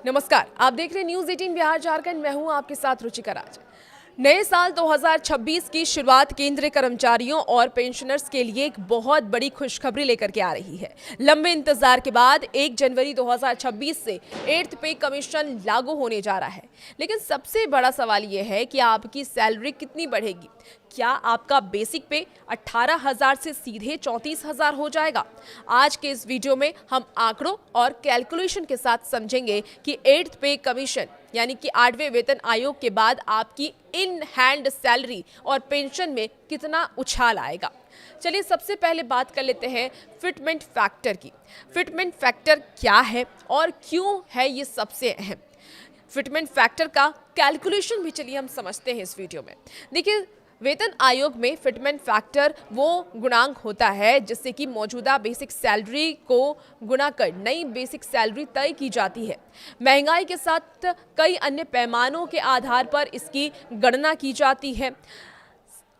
नमस्कार, आप देख रहे हैं न्यूज 18 बिहार झारखंड। मैं हूं आपके साथ रुचिका राज। नए साल 2026 की शुरुआत केंद्रीय कर्मचारियों और पेंशनर्स के लिए एक बहुत बड़ी खुशखबरी लेकर के आ रही है। लंबे इंतजार के बाद 1 जनवरी 2026 से 8th पे कमीशन लागू होने जा रहा है। लेकिन सबसे बड़ा सवाल यह है कि आपकी सैलरी कितनी बढ़ेगी। क्या आपका बेसिक पे 18,000 से सीधे 34,000 हो जाएगा? आज के इस वीडियो में हम आंकड़ों और कैलकुलेशन के साथ समझेंगे कि 8th पे कमीशन यानी कि 8वें वेतन आयोग के बाद आपकी इन हैंड सैलरी और पेंशन में कितना उछाल आएगा। चलिए सबसे पहले बात कर लेते हैं फिटमेंट फैक्टर की। फिटमेंट फैक्टर क्या है और क्यों है ये सबसे अहम। फिटमेंट फैक्टर का कैलकुलेशन भी चलिए हम समझते हैं इस वीडियो में। देखिए, वेतन आयोग में फिटमेंट फैक्टर वो गुणांक होता है जिससे कि मौजूदा बेसिक सैलरी को गुणा कर नई बेसिक सैलरी तय की जाती है। महंगाई के साथ कई अन्य पैमानों के आधार पर इसकी गणना की जाती है।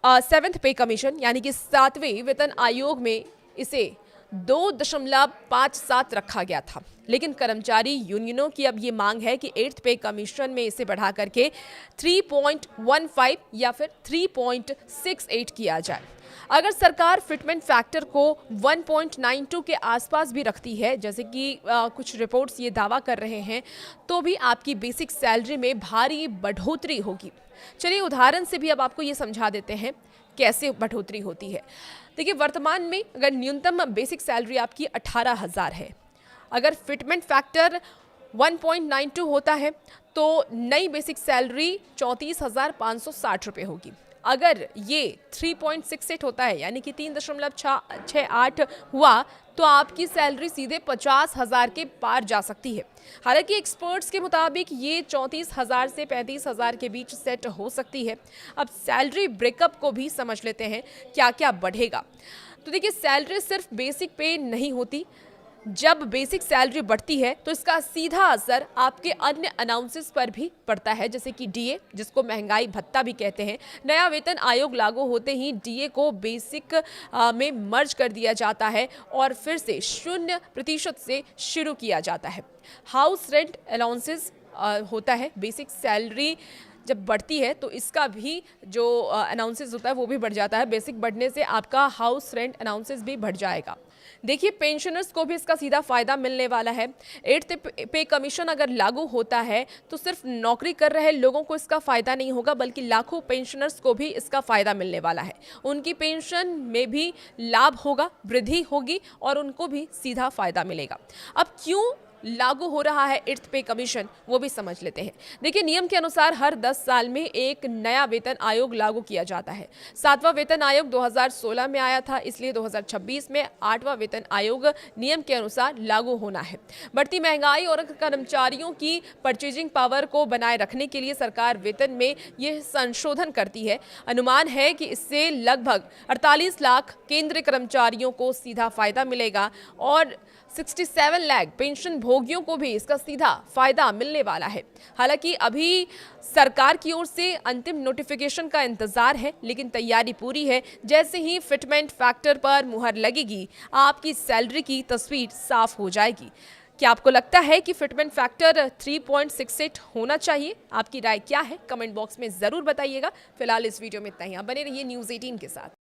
7th पे कमीशन यानी कि 7वें वेतन आयोग में इसे 2.57 रखा गया था, लेकिन कर्मचारी यूनियनों की अब ये मांग है कि 8th पे कमीशन में इसे बढ़ा करके 3.15 या फिर 3.68 किया जाए। अगर सरकार फिटमेंट फैक्टर को 1.92 के आसपास भी रखती है, जैसे कि कुछ रिपोर्ट्स ये दावा कर रहे हैं, तो भी आपकी बेसिक सैलरी में भारी बढ़ोतरी होगी। चलिए उदाहरण से भी अब आपको ये समझा देते हैं कैसे बढ़ोतरी होती है। देखिए, वर्तमान में अगर न्यूनतम बेसिक सैलरी आपकी 18,000 है, अगर फिटमेंट फैक्टर 1.92 होता है तो नई बेसिक सैलरी 34,560 रुपये होगी। अगर ये 3.68 होता है यानी कि 3.68 हुआ तो आपकी सैलरी सीधे 50,000 के पार जा सकती है। हालांकि एक्सपर्ट्स के मुताबिक ये 34,000 से 35,000 के बीच सेट हो सकती है। अब सैलरी ब्रेकअप को भी समझ लेते हैं क्या क्या बढ़ेगा। तो देखिए, सैलरी सिर्फ बेसिक पे नहीं होती। जब बेसिक सैलरी बढ़ती है तो इसका सीधा असर आपके अन्य अनाउंसेस पर भी पड़ता है, जैसे कि डीए, जिसको महंगाई भत्ता भी कहते हैं। नया वेतन आयोग लागू होते ही डीए को बेसिक में मर्ज कर दिया जाता है और फिर से 0% से शुरू किया जाता है। हाउस रेंट अलाउंसेस होता है। बेसिक सैलरी जब बढ़ती है तो इसका भी जो अनाउंसेस होता है वो भी बढ़ जाता है। बेसिक बढ़ने से आपका हाउस रेंट अनाउंसेस भी बढ़ जाएगा। देखिए, पेंशनर्स को भी इसका सीधा फायदा मिलने वाला है। 8th पे कमीशन अगर लागू होता है तो सिर्फ नौकरी कर रहे लोगों को इसका फायदा नहीं होगा, बल्कि लाखों पेंशनर्स को भी इसका फायदा मिलने वाला है। उनकी पेंशन में भी लाभ होगा, वृद्धि होगी और उनको भी सीधा फायदा मिलेगा। अब क्यों लागू हो रहा है 8th पे कमीशन, वो भी समझ लेते हैं। देखिए, नियम के अनुसार हर 10 साल में एक नया वेतन आयोग लागू किया जाता है। 7वां वेतन आयोग 2016 में आया था, इसलिए 2026 में 8वां वेतन आयोग नियम के अनुसार लागू होना है। बढ़ती महंगाई और कर्मचारियों की परचेजिंग पावर को बनाए रखने के लिए सरकार वेतन में यह संशोधन करती है। अनुमान है कि इससे लगभग 48 लाख केंद्रीय कर्मचारियों को सीधा फायदा मिलेगा और 67 लाख पेंशन भोगियों को भी इसका सीधा फायदा मिलने वाला है। हालांकि अभी सरकार की ओर से अंतिम नोटिफिकेशन का इंतजार है, लेकिन तैयारी पूरी है। जैसे ही फिटमेंट फैक्टर पर मुहर लगेगी, आपकी सैलरी की तस्वीर साफ हो जाएगी। क्या आपको लगता है कि फिटमेंट फैक्टर 3.68 होना चाहिए? आपकी राय क्या है? कमेंट बॉक्स में जरूर बताइएगा। फिलहाल इस वीडियो में इतना ही। आप बने रहिए न्यूज़ 18 के साथ।